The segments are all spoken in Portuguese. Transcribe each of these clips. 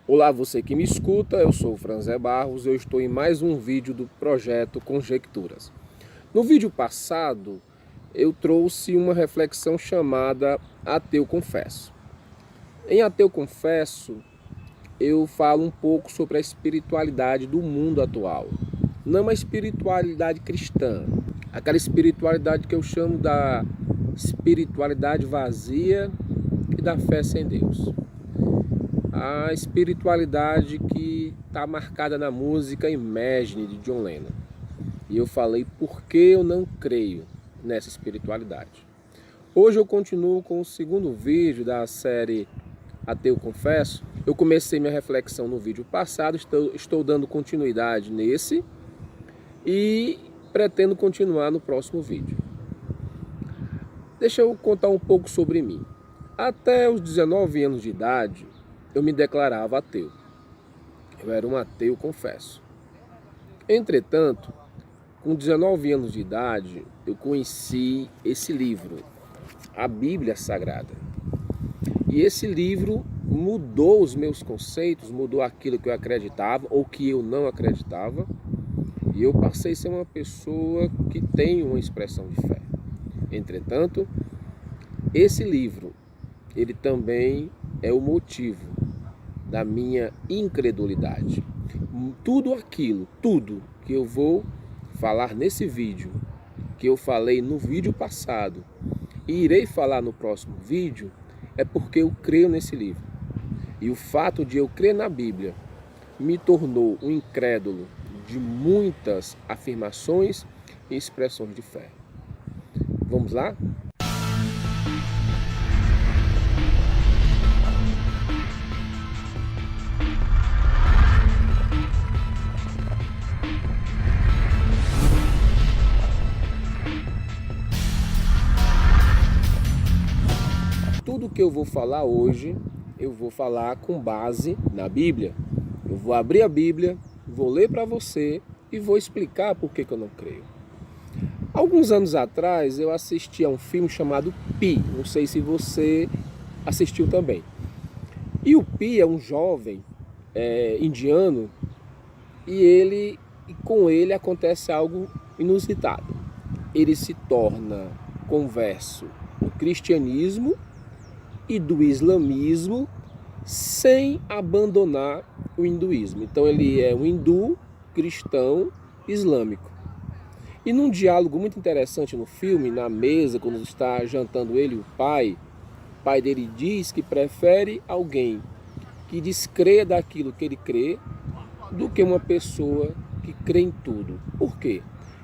Olá, você que me escuta, eu sou o Franzé Barros, eu estou em mais um vídeo do projeto Conjecturas. No vídeo passado, eu trouxe uma reflexão chamada Ateu Confesso. Em Ateu Confesso, eu falo um pouco sobre a espiritualidade do mundo atual. Não a espiritualidade cristã, aquela espiritualidade que eu chamo da espiritualidade vazia e da fé sem Deus. A espiritualidade que está marcada na música Imagine, de John Lennon. E eu falei por que eu não creio nessa espiritualidade. Hoje eu continuo com o segundo vídeo da série Ateu Confesso. Eu comecei minha reflexão no vídeo passado, estou dando continuidade nesse e pretendo continuar no próximo vídeo. Deixa eu contar um pouco sobre mim. Até os 19 anos de idade, eu me declarava ateu. Eu era um ateu, confesso. Entretanto, com 19 anos de idade, eu conheci esse livro, a Bíblia Sagrada. E esse livro mudou os meus conceitos, mudou aquilo que eu acreditava ou que eu não acreditava. E eu passei a ser uma pessoa que tem uma expressão de fé. Entretanto, esse livro, ele também é o motivo da minha incredulidade. Tudo que eu vou falar nesse vídeo, que eu falei no vídeo passado e irei falar no próximo vídeo, é porque eu creio nesse livro. E o fato de eu crer na Bíblia me tornou um incrédulo de muitas afirmações e expressões de fé. Vamos lá? Tudo que eu vou falar hoje, eu vou falar com base na Bíblia. Eu vou abrir a Bíblia, vou ler para você e vou explicar por que eu não creio. Alguns anos atrás eu assisti a um filme chamado Pi. Não sei se você assistiu também. E o Pi é um jovem indiano e com ele acontece algo inusitado. Ele se torna converso do cristianismo e do islamismo sem abandonar o hinduísmo. Então ele é um hindu, cristão, islâmico. E num diálogo muito interessante no filme, na mesa, quando está jantando ele e o pai dele diz que prefere alguém que descreia daquilo que ele crê do que uma pessoa que crê em tudo. Por quê?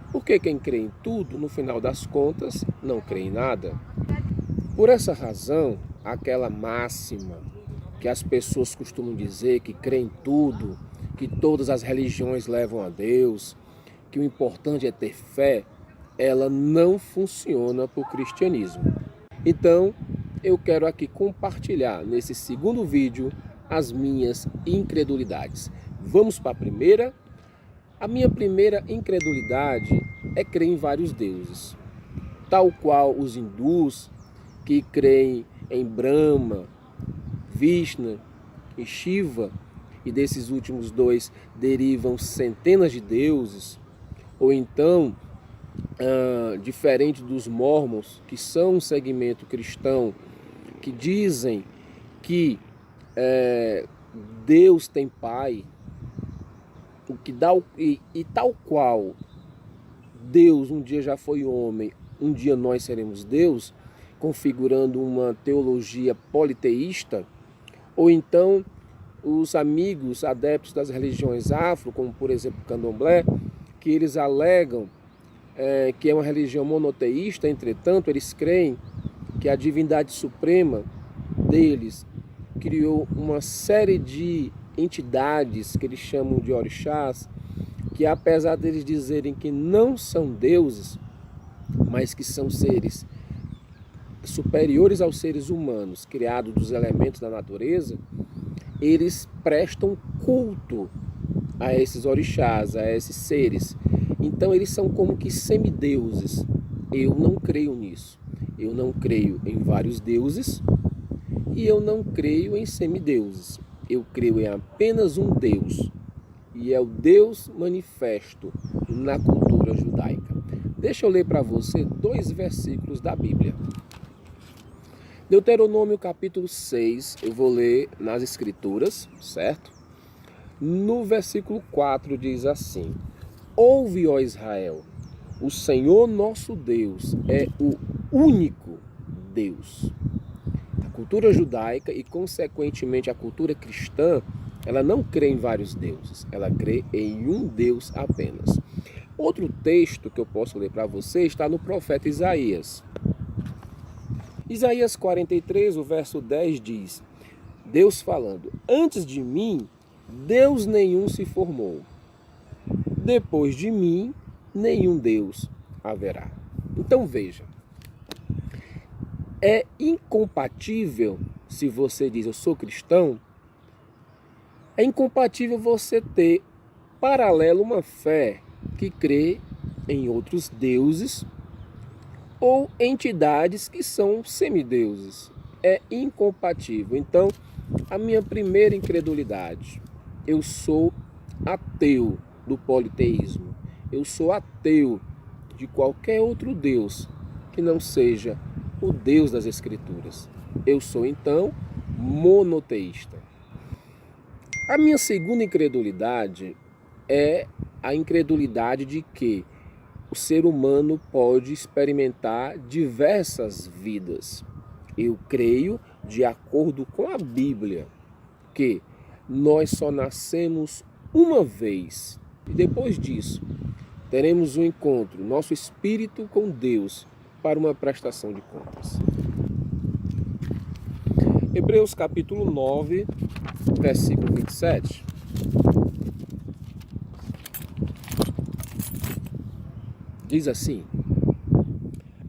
Porque quem crê em tudo, no final das contas, não crê em nada. Por essa razão, aquela máxima que as pessoas costumam dizer que crê em tudo, que todas as religiões levam a Deus, que o importante é ter fé, ela não funciona para o cristianismo. Então, eu quero aqui compartilhar nesse segundo vídeo as minhas incredulidades. Vamos para a primeira? A minha primeira incredulidade é crer em vários deuses, tal qual os hindus que creem em Brahma, Vishnu e Shiva, e desses últimos dois derivam centenas de deuses, ou então, diferente dos mormons, que são um segmento cristão, que dizem que Deus tem pai, o que dá e tal qual Deus um dia já foi homem, um dia nós seremos Deus, configurando uma teologia politeísta, ou então os amigos adeptos das religiões afro, como por exemplo o candomblé, que eles alegam que é uma religião monoteísta, entretanto eles creem que a divindade suprema deles criou uma série de entidades que eles chamam de orixás, que apesar deles dizerem que não são deuses, mas que são seres superiores aos seres humanos, criados dos elementos da natureza, eles prestam culto a esses orixás, a esses seres. Então eles são como que semideuses. Eu não creio nisso. Eu não creio em vários deuses e eu não creio em semideuses. eu creio em apenas um Deus, e é o Deus manifesto na cultura judaica. Deixa eu ler para você 2 versículos da Bíblia. Deuteronômio capítulo 6, eu vou ler nas Escrituras, certo? No versículo 4 diz assim: Ouve, ó Israel, o Senhor nosso Deus é o único Deus. A cultura judaica e, consequentemente, a cultura cristã, ela não crê em vários deuses, ela crê em um Deus apenas. Outro texto que eu posso ler para você está no profeta Isaías. Isaías 43, o verso 10 diz, Deus falando, antes de mim, Deus nenhum se formou. Depois de mim, nenhum Deus haverá. Então veja, é incompatível, se você diz eu sou cristão, é incompatível você ter paralelo uma fé que crê em outros deuses ou entidades que são semideuses. É incompatível. Então, a minha primeira incredulidade, eu sou ateu do politeísmo. Eu sou ateu de qualquer outro Deus que não seja o Deus das Escrituras. Eu sou, então, monoteísta. A minha segunda incredulidade é a incredulidade de que o ser humano pode experimentar diversas vidas. Eu creio, de acordo com a Bíblia, que nós só nascemos uma vez. E depois disso, teremos um encontro, nosso espírito com Deus, para uma prestação de contas. Hebreus capítulo 9, versículo 27. Diz assim,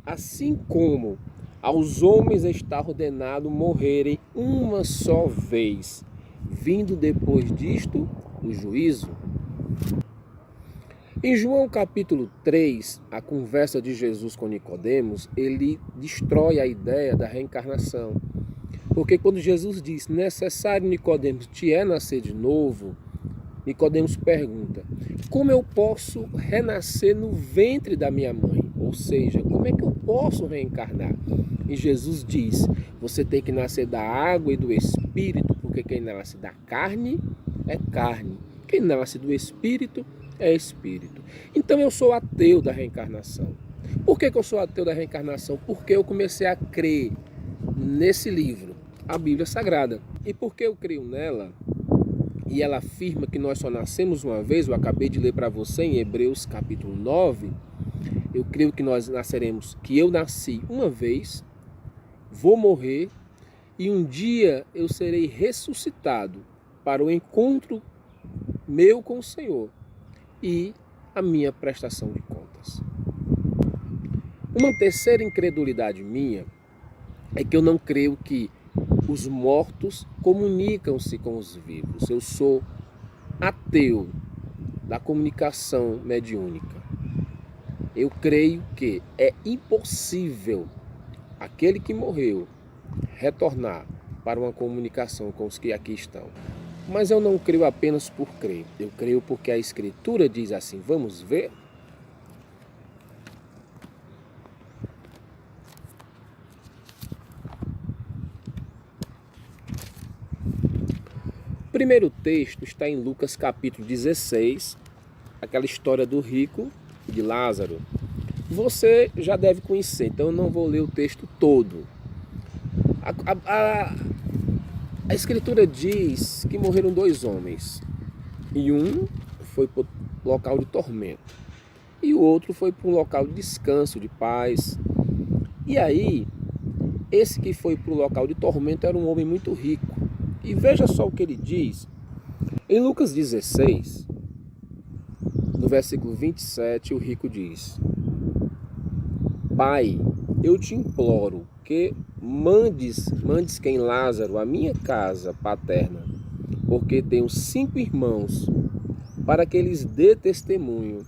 assim como aos homens está ordenado morrerem uma só vez, vindo depois disto o juízo. Em João capítulo 3, a conversa de Jesus com Nicodemos, ele destrói a ideia da reencarnação. Porque quando Jesus diz, necessário, Nicodemos, te é nascer de novo, Nicodemos pergunta, como eu posso renascer no ventre da minha mãe? Ou seja, como é que eu posso reencarnar? E Jesus diz, você tem que nascer da água e do Espírito, porque quem nasce da carne é carne, quem nasce do Espírito é Espírito. Então eu sou ateu da reencarnação. Por que eu sou ateu da reencarnação? Porque eu comecei a crer nesse livro, a Bíblia Sagrada. E porque eu creio nela, e ela afirma que nós só nascemos uma vez, eu acabei de ler para você em Hebreus capítulo 9, eu creio que nós nasceremos, que eu nasci uma vez, vou morrer, e um dia eu serei ressuscitado para o encontro meu com o Senhor e a minha prestação de contas. Uma terceira incredulidade minha é que eu não creio que os mortos comunicam-se com os vivos. Eu sou ateu da comunicação mediúnica. Eu creio que é impossível aquele que morreu retornar para uma comunicação com os que aqui estão. Mas eu não creio apenas por crer. Eu creio porque a Escritura diz assim. Vamos ver? O primeiro texto está em Lucas capítulo 16, aquela história do rico e de Lázaro. Você já deve conhecer, então eu não vou ler o texto todo. A Escritura diz que morreram 2 homens, e um foi para o local de tormento, e o outro foi para um local de descanso, de paz. E aí, esse que foi para o local de tormento era um homem muito rico. E veja só o que ele diz, em Lucas 16, no versículo 27, o rico diz, Pai, eu te imploro que mandes quem Lázaro à minha casa paterna, porque tenho 5 irmãos, para que eles dê testemunho,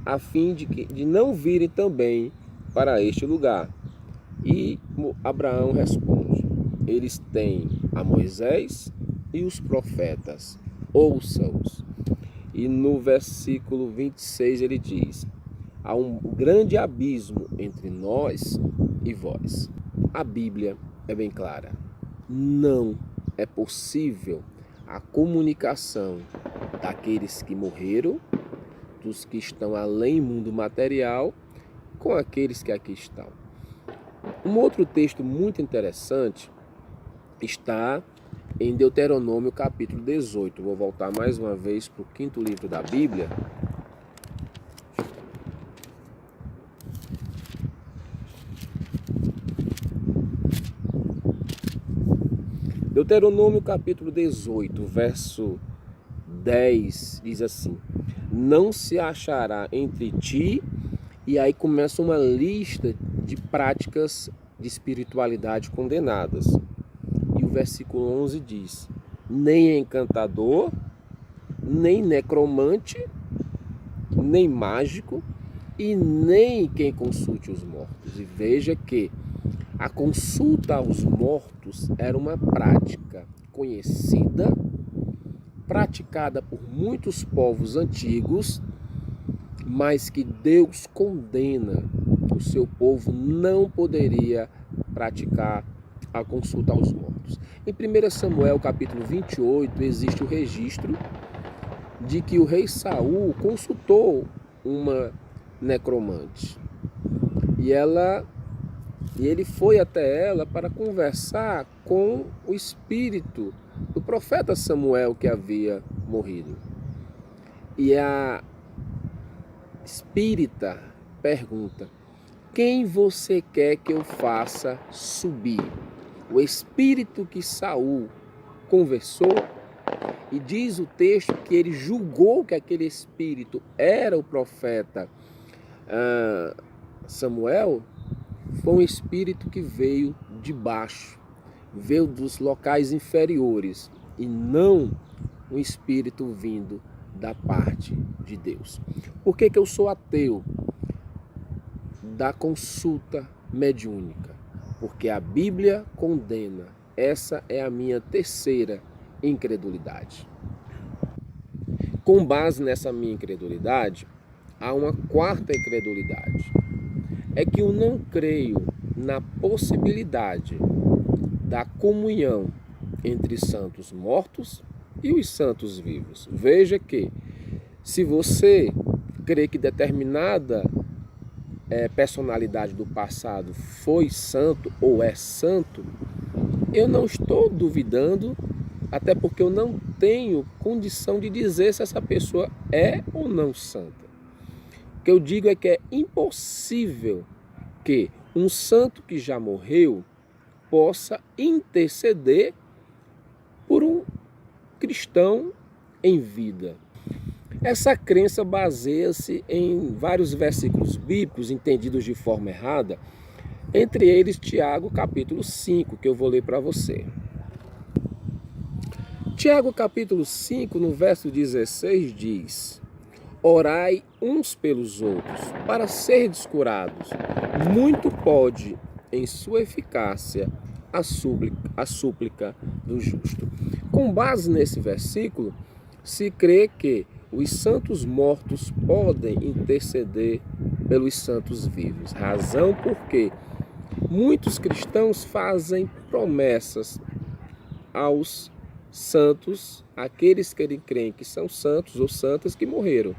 a fim de não virem também para este lugar. E Abraão responde, eles têm a Moisés e os profetas, ouça-os. E no versículo 26 ele diz: há um grande abismo entre nós e vós. A Bíblia é bem clara. Não é possível a comunicação daqueles que morreram, dos que estão além do mundo material, com aqueles que aqui estão. Um outro texto muito interessante está em Deuteronômio capítulo 18. Vou voltar mais uma vez para o quinto livro da Bíblia. Deuteronômio capítulo 18, verso 10, diz assim: não se achará entre ti, e aí começa uma lista de práticas de espiritualidade condenadas. E o versículo 11 diz: nem encantador, nem necromante, nem mágico, e nem quem consulte os mortos. E veja que a consulta aos mortos era uma prática conhecida, praticada por muitos povos antigos, mas que Deus condena. O seu povo não poderia praticar a consulta aos mortos. Em 1 Samuel capítulo 28 existe o registro de que o rei Saul consultou uma necromante. E ele foi até ela para conversar com o espírito do profeta Samuel que havia morrido. E a espírita pergunta: quem você quer que eu faça subir? O espírito que Saul conversou, e diz o texto que ele julgou que aquele espírito era o profeta Samuel, foi um espírito que veio de baixo, veio dos locais inferiores, e não um espírito vindo da parte de Deus. Por que eu sou ateu da consulta mediúnica? Porque a Bíblia condena. Essa é a minha terceira incredulidade. Com base nessa minha incredulidade, há uma quarta incredulidade. É que eu não creio na possibilidade da comunhão entre santos mortos e os santos vivos. Veja que, se você crê que determinada personalidade do passado foi santo ou é santo, eu não estou duvidando, até porque eu não tenho condição de dizer se essa pessoa é ou não santa. O que eu digo é que é impossível que um santo que já morreu possa interceder por um cristão em vida. Essa crença baseia-se em vários versículos bíblicos entendidos de forma errada, entre eles Tiago capítulo 5, que eu vou ler para você. Tiago capítulo 5, no verso 16 diz: orai uns pelos outros, para serdes curados. Muito pode, em sua eficácia, a súplica do justo. Com base nesse versículo, se crê que os santos mortos podem interceder pelos santos vivos. Razão porque muitos cristãos fazem promessas aos santos, aqueles que eles creem que são santos ou santas que morreram.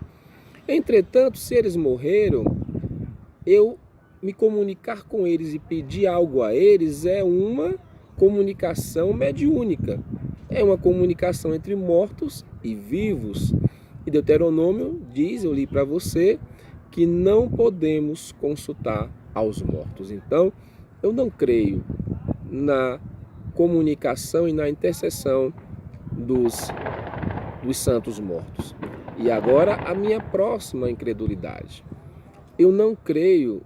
Entretanto, se eles morreram, eu me comunicar com eles e pedir algo a eles é uma comunicação mediúnica. É uma comunicação entre mortos e vivos. E Deuteronômio diz, eu li para você, que não podemos consultar aos mortos. Então, eu não creio na comunicação e na intercessão dos santos mortos. E agora a minha próxima incredulidade. Eu não creio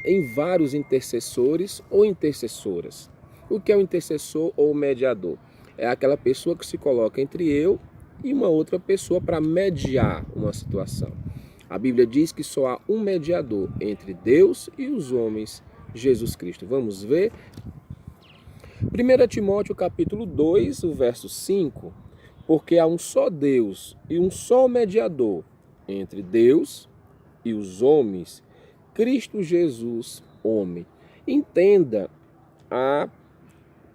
em vários intercessores ou intercessoras. O que é um intercessor ou mediador? É aquela pessoa que se coloca entre eu e uma outra pessoa para mediar uma situação. A Bíblia diz que só há um mediador entre Deus e os homens, Jesus Cristo. Vamos ver? 1 Timóteo capítulo 2, o verso 5, porque há um só Deus e um só mediador entre Deus e os homens, Cristo Jesus, homem. Entenda a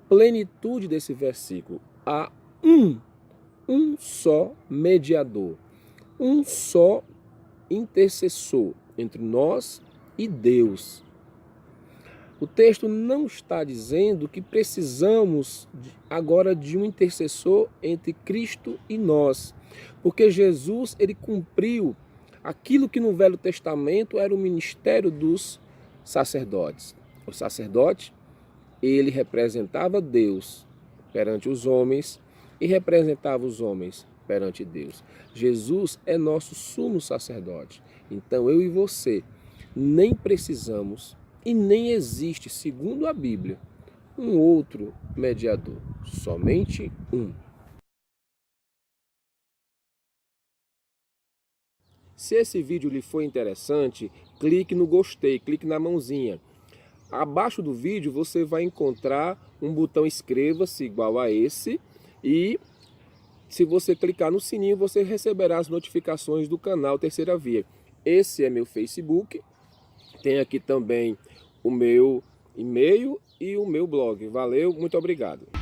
plenitude desse versículo. Há um só mediador, um só intercessor entre nós e Deus. O texto não está dizendo que precisamos agora de um intercessor entre Cristo e nós, porque Jesus ele cumpriu aquilo que no Velho Testamento era o ministério dos sacerdotes. O sacerdote, ele representava Deus perante os homens e representava os homens perante Deus. Jesus é nosso sumo sacerdote. Então eu e você nem precisamos e nem existe, segundo a Bíblia, um outro mediador, somente um. Se esse vídeo lhe foi interessante, clique no gostei, clique na mãozinha. Abaixo do vídeo você vai encontrar um botão inscreva-se igual a esse e se você clicar no sininho você receberá as notificações do canal Terceira Via. Esse é meu Facebook, tem aqui também o meu e-mail e o meu blog. Valeu, muito obrigado.